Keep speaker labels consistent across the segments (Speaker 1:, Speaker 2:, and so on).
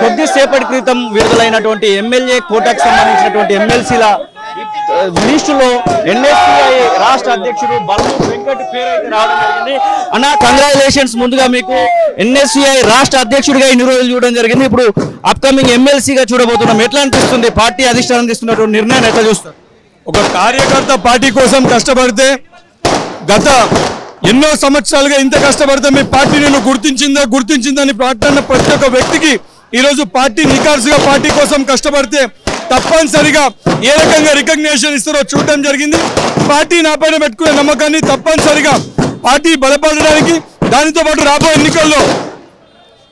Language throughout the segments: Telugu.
Speaker 1: కొద్దిసేపటి క్రితం విడుదలైనటువంటి ఎమ్మెల్యే కోటాకు సంబంధించినటువంటి ఎమ్మెల్సీల లిస్టులో ఎన్ఎస్సిఐ రాష్ట్ర అధ్యక్షుడు బల్మూరి వెంకట్ పేరు అయితే రావడం జరిగింది. అన్న కంగ్రాచులేషన్స్ ముందుగా మీకు. ఎన్ఎస్సిఐ రాష్ట్ర అధ్యక్షుడిగా ఇన్ని రోజులు చూడడం జరిగింది, ఇప్పుడు అప్కమింగ్ ఎమ్మెల్సీగా చూడబోతున్నాం. ఎట్లా అనిపిస్తుంది? పార్టీ అధిష్టానం తీసుకున్నటువంటి నిర్ణయాన్ని ఎట్లా చూస్తారు?
Speaker 2: ఒక కార్యకర్త పార్టీ కోసం కష్టపడితే గత ఎన్నో సంవత్సరాలుగా ఇంత కష్టపడితే మీ పార్టీ నేను గుర్తించిందని మాట్లాడిన ప్రతి ఒక్క వ్యక్తికి ఈరోజు పార్టీ నికార్సుగా పార్టీ కోసం కష్టపడితే తప్పనిసరిగా ఏ రకంగా రికగ్నిషన్ ఇస్తారో చూడడం జరిగింది. పార్టీ నా పైన పెట్టుకునే నమ్మకాన్ని తప్పనిసరిగా పార్టీ బలపడడానికి, దానితో పాటు రాబోయే ఎన్నికల్లో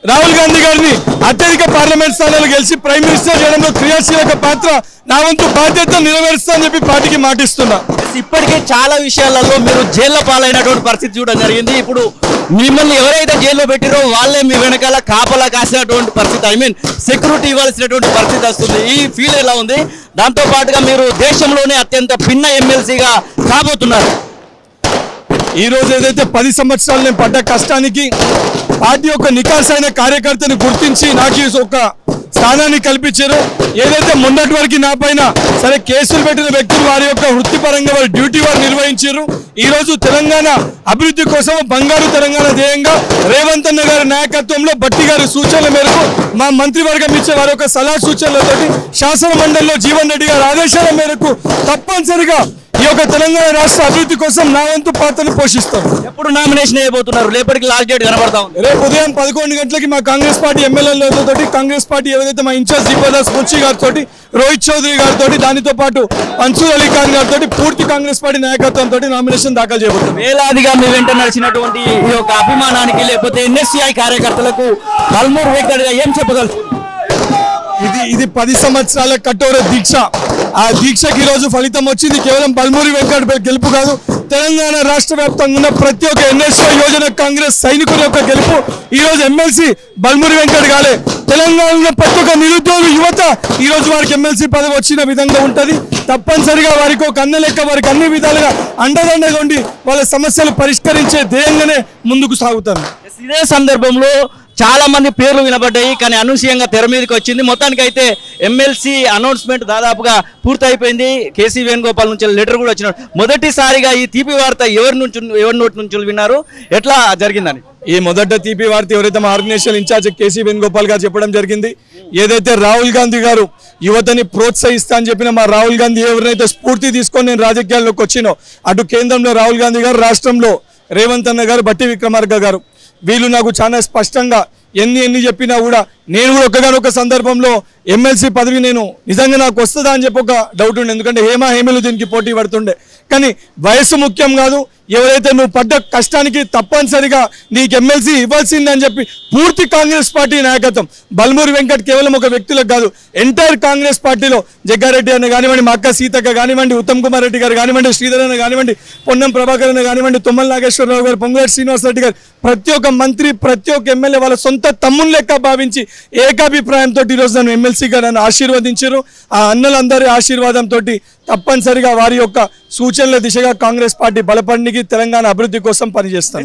Speaker 2: రాహుల్ గాంధీ గారిని అత్యధిక పార్లమెంట్ స్థానాలు గెలిచి ప్రైమ్ మినిస్టర్ చేయడంలో క్రియాశీలక పాత్ర నా వంతు బాధ్యత నెరవేరుస్తానని చెప్పి పార్టీకి మాటిస్తున్నా.
Speaker 1: ఇప్పటికే చాలా విషయాలలో మీరు జైల్లో పాలైనటువంటి పరిస్థితి చూడడం జరిగింది. ఇప్పుడు మిమ్మల్ని ఎవరైతే జైల్లో పెట్టారో వాళ్ళే మీ వెనకాల కాపలా కాసినటువంటి పరిస్థితి, ఐ మీన్ సెక్యూరిటీ ఇవ్వాల్సినటువంటి పరిస్థితి వస్తుంది. ఈ ఫీల్ ఎలా ఉంది? దాంతో పాటుగా మీరు దేశంలోనే అత్యంత భిన్న ఎమ్మెల్సీగా కాబోతున్నారు.
Speaker 2: ఈ రోజు ఏదైతే 10 సంవత్సరాలు నేను పడ్డ కష్టానికి పార్టీ యొక్క నికాసైన కార్యకర్తని గుర్తించి నాకు ఒక స్థానాన్ని కల్పించారు. ఏదైతే మొన్నటి వరకు నా పైన సరే కేసులు పెట్టిన వ్యక్తులు వారి యొక్క వృత్తిపరంగా వారి డ్యూటీ వారు నిర్వహించారు. ఈ రోజు తెలంగాణ అభివృద్ధి కోసం బంగారు తెలంగాణ ధ్యేయంగా రేవంత్ అన్న గారి నాయకత్వంలో బట్టి గారి సూచనల మేరకు మా మంత్రివర్గం ఇచ్చే వారి యొక్క సలహా సూచనలతో శాసన మండలిలో జీవన్ రెడ్డి గారి ఆదేశాల మేరకు తప్పనిసరిగా ఈ యొక్క తెలంగాణ రాష్ట్ర అభివృద్ధి కోసం నా వంతు పాత్రను పోషిస్తాం.
Speaker 1: ఎప్పుడు నామినేషన్ అయిపోతున్నారు? రేపటికి లాస్ట్ డేట్ కనబడతా ఉంది.
Speaker 2: రేపు ఉదయం 11 గంటలకి మా కాంగ్రెస్ పార్టీ ఎమ్మెల్యేలతో కాంగ్రెస్ పార్టీ ఏదైతే మా ఇన్ఛార్జ్ దీపదాస్ మున్షి గారితో, రోహిత్ చౌదరి గారితో, దానితో పాటు మన్సూర్ అలీ ఖాన్ గారితో పూర్తి కాంగ్రెస్ పార్టీ నాయకత్వంతో నామినేషన్ దాఖలు చేయబోతుంది.
Speaker 1: వేలాదిగా మీ వెంట నడిచినటువంటి ఈ యొక్క అభిమానానికి లేకపోతే ఎన్ఎస్సిఐ కార్యకర్తలకు బల్మూరి వెంకట్ ఏం చెప్పగలరు?
Speaker 2: ఇది 10 సంవత్సరాల కఠోర దీక్ష. ఆ దీక్షకి ఈ రోజు ఫలితం వచ్చింది. కేవలం బల్మూరి వెంకట్ గెలుపు కాదు, తెలంగాణ రాష్ట్ర వ్యాప్తంగా ఉన్న ప్రతి ఒక్క ఎన్ఎస్సిఐ యోజన కాంగ్రెస్ సైనికుల యొక్క గెలుపు. ఈ రోజు ఎమ్మెల్సీ బల్మూరి వెంకట్ కాలే, తెలంగాణలో ప్రతి ఒక్క నిరుద్యోగ యువత ఈ రోజు వారికి ఎమ్మెల్సీ పదవి వచ్చిన విధంగా ఉంటది. తప్పనిసరిగా వారికి ఒక అన్న లెక్క వారికి అన్ని విధాలుగా అండదండగా ఉండి వాళ్ళ సమస్యలు పరిష్కరించే ధ్యేయంగానే ముందుకు సాగుతారు.
Speaker 1: ఇదే సందర్భంలో చాలా మంది పేర్లు వినబడ్డాయి, కానీ అనూహ్యంగా తెర మీదకి వచ్చింది. మొత్తానికి అయితే ఎమ్మెల్సీ అనౌన్స్మెంట్ దాదాపుగా పూర్తయిపోయింది. కేసీ వేణుగోపాల్ నుంచి లెటర్ కూడా వచ్చినాడు. మొదటిసారిగా ఈ తీపి వార్త ఎవరి నోటి నుంచి విన్నారు? ఎట్లా జరిగిందని
Speaker 2: ఈ మొదట తీపి వార్త ఎవరైతే మా ఆర్గనైజేషన్ ఇన్ఛార్జ్ కేసీ వేణుగోపాల్ గారు చెప్పడం జరిగింది. ఏదైతే రాహుల్ గాంధీ గారు యువతని ప్రోత్సహిస్తా అని చెప్పిన మా రాహుల్ గాంధీ ఎవరినైతే స్ఫూర్తి తీసుకొని నేను రాజకీయాల్లోకి వచ్చినో, అటు కేంద్రంలో రాహుల్ గాంధీ గారు, రాష్ట్రంలో రేవంత్ అన్న గారు, బట్టి విక్రమార్క గారు, వీళ్ళు నాకు చాలా స్పష్టంగా ఎన్ని చెప్పినా కూడా నేను కూడా ఒక్కగానొక్క సందర్భంలో ఎమ్మెల్సీ పదవి నేను నిజంగా నాకు వస్తుందా అని చెప్పి ఒక డౌట్ ఉండే. ఎందుకంటే హేమలు దీనికి పోటీ పడుతుండే. కానీ వయస్సు ముఖ్యం కాదు, ఎవరైతే నువ్వు పడ్డ కష్టానికి తప్పనిసరిగా నీకు ఎమ్మెల్సీ ఇవ్వాల్సిందని చెప్పి పూర్తి కాంగ్రెస్ పార్టీ నాయకత్వం బల్మూరి వెంకట్ కేవలం ఒక వ్యక్తులకు కాదు, ఎంటైర్ కాంగ్రెస్ పార్టీలో జగ్గారెడ్డి అన్న కానివ్వండి, మా అక్క సీతక్క కానివ్వండి, ఉత్తమ్ కుమార్ రెడ్డి గారు కానివ్వండి, శ్రీధర్ అన్న కానివ్వండి, పొన్నం ప్రభాకర్ అన్న కానివ్వండి, తుమ్మల నాగేశ్వరరావు గారు, పొంగులేటి శ్రీనివాస్ రెడ్డి గారు, ప్రతి ఒక్క మంత్రి ప్రతి ఒక్క ఎమ్మెల్యే వాళ్ళ సొంత తమ్ముని లెక్క భావించి ఏకాభిప్రాయంతో ఈరోజు నన్ను ఎమ్మెల్సీగా నన్ను ఆశీర్వదించారు. ఆ అన్నలందరి ఆశీర్వాదంతో తప్పనిసరిగా వారి యొక్క సూచనల దిశగా కాంగ్రెస్ పార్టీ బలపడికి తెలంగాణ అభివృద్ధి కోసం పనిచేస్తాను.